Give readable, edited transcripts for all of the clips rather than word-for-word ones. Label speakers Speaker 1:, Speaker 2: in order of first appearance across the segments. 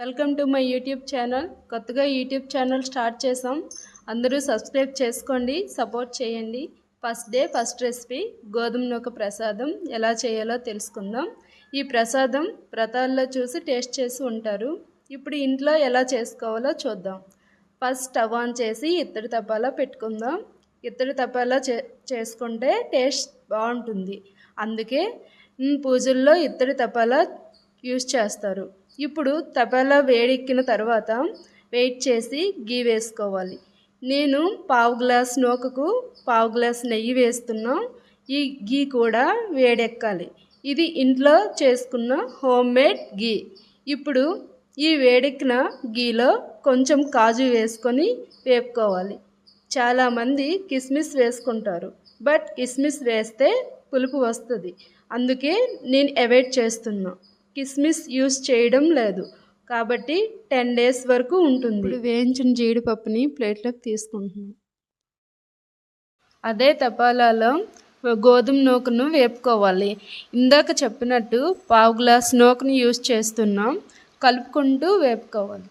Speaker 1: Welcome to my YouTube channel. కొత్తగా YouTube channel start చేసాం. అందరూ సబ్స్క్రైబ్ చేసుకోండి, సపోర్ట్ చేయండి. ఫస్ట్ రెసిపీ గోధుమ నూక ప్రసాదం ఎలా చేయాలో తెలుసుకుందాం. ఈ ప్రసాదం వ్రతాల్లో చూసి టేస్ట్ చేసి ఉంటారు. ఇప్పుడు ఇంట్లో ఎలా చేసుకోవాలో చూద్దాం. ఫస్ట్ స్టవ్ ఆన్ చేసి ఇత్తడి తపాలా పెట్టుకుందాం. ఇత్తడి తపాలా చేసుకుంటే టేస్ట్ బాగుంటుంది. అందుకే పూజల్లో ఇత్తడి తపాలా యూజ్ చేస్తారు. ఇప్పుడు తపాలా వేడెక్కిన తర్వాత వెయిట్ చేసి గీ వేసుకోవాలి. నేను పావు గ్లాస్ నూకకు పావు గ్లాస్ నెయ్యి వేస్తున్నా. ఈ గీ కూడా వేడెక్కాలి. ఇది ఇంట్లో చేసుకున్న హోమ్ మేడ్ గీ. ఇప్పుడు ఈ వేడెక్కిన గీలో కొంచెం కాజు వేసుకొని వేపుకోవాలి. చాలామంది కిస్మిస్ వేసుకుంటారు, బట్ కిస్మిస్ వేస్తే పులుపు వస్తుంది. అందుకే నేను అవాయిడ్ చేస్తున్నా. కిస్మిస్ యూస్ చేయడం లేదు కాబట్టి 10 days వరకు ఉంటుంది. ఇప్పుడు వేయించిన జీడిపప్పుని ప్లేట్లోకి తీసుకుంటున్నాం. అదే తపాలాలో గోధుమ నూకను వేపుకోవాలి. ఇందాక చెప్పినట్టు పావు గ్లాస్ నూకను యూస్ చేస్తున్నాం. కలుపుకుంటూ వేపుకోవాలి,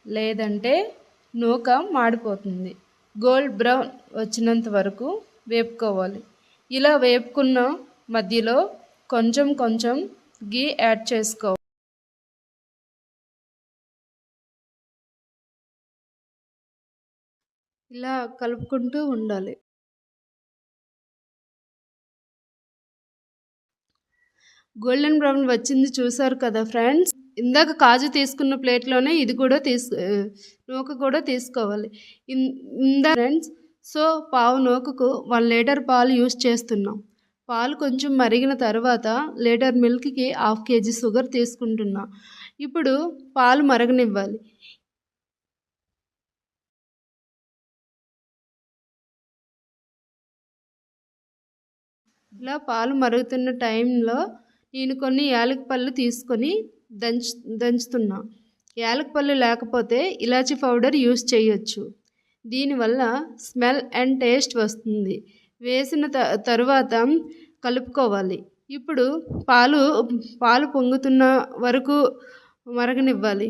Speaker 1: లేదంటే నూక మాడిపోతుంది. గోల్డ్ బ్రౌన్ వచ్చినంత వరకు వేపుకోవాలి. ఇలా వేపుకున్న మధ్యలో కొంచెం కొంచెం గీ యాడ్ చేసుకోవాలి. ఇలా కలుపుకుంటూ ఉండాలి. గోల్డెన్ బ్రౌన్ వచ్చింది, చూసారు కదా ఫ్రెండ్స్. ఇందాక కాజు తీసుకున్న ప్లేట్లోనే ఇది కూడా నూక కూడా తీసుకోవాలి. ఫ్రెండ్స్, సో పావు నూకకు 1 లీటర్ పాలు యూస్ చేస్తున్నాం. పాలు కొంచెం మరిగిన తర్వాత లీటర్ మిల్క్కి 1/2 kg షుగర్ తీసుకుంటున్నా. ఇప్పుడు పాలు మరగనివ్వాలి. ఇలా పాలు మరుగుతున్న టైంలో నేను కొన్ని యాలకులు తీసుకొని దంచుతున్నా. యాలకులు లేకపోతే ఇలాచీ పౌడర్ యూస్ చేయొచ్చు. దీనివల్ల స్మెల్ అండ్ టేస్ట్ వస్తుంది. వేసిన తరువాత కలుపుకోవాలి. ఇప్పుడు పాలు పొంగుతున్న వరకు మరగనివ్వాలి.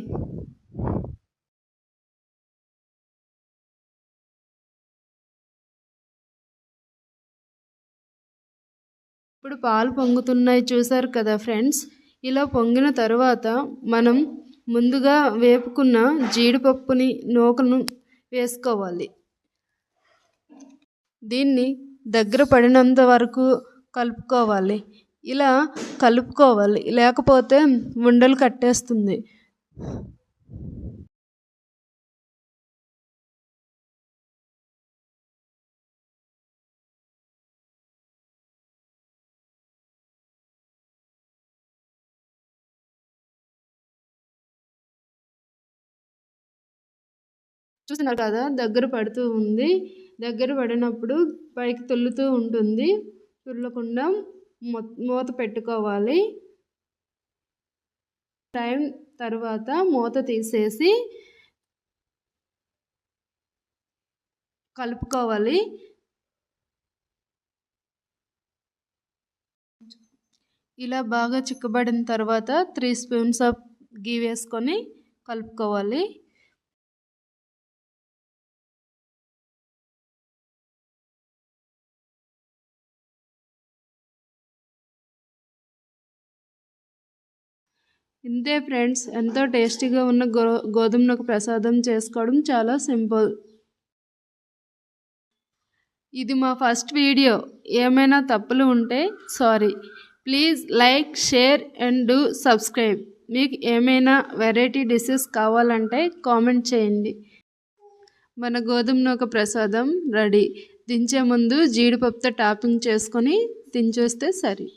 Speaker 1: ఇప్పుడు పాలు పొంగుతున్నాయి, చూసారు కదా ఫ్రెండ్స్. ఇలా పొంగిన తర్వాత మనం ముందుగా వేపుకున్న జీడిపప్పుని నూకను వేసుకోవాలి. దీన్ని దగ్గర పడినంత వరకు కలుపుకోవాలి. ఇలా కలుపుకోవాలి, లేకపోతే ఉండలు కట్టేస్తుంది. చూస్తున్నారు కదా, దగ్గర పడుతూ ఉంది. దగ్గర పడినప్పుడు పైకి తుల్లుతూ ఉంటుంది. తుల్లకుండా మూత పెట్టుకోవాలి. టైం తర్వాత మూత తీసేసి కలుపుకోవాలి. ఇలా బాగా చిక్కబడిన తర్వాత 3 స్పూన్స్ ఆఫ్ గీ వేసుకొని కలుపుకోవాలి. ఇంతే ఫ్రెండ్స్, ఎంతో టేస్టీగా ఉన్న గోధుమ నూక ప్రసాదం చేసుకోవడం చాలా సింపుల్. ఇది మా ఫస్ట్ వీడియో. ఏమైనా తప్పులు ఉంటే sorry. Please like, share and do subscribe. మీకు ఏమైనా వెరైటీ డిషెస్ కావాలంటే కామెంట్ చేయండి. మన గోధుమ నూక ప్రసాదం రెడీ. దించే ముందు జీడిపప్పుతో టాపింగ్ చేసుకొని దించేస్తే సరి.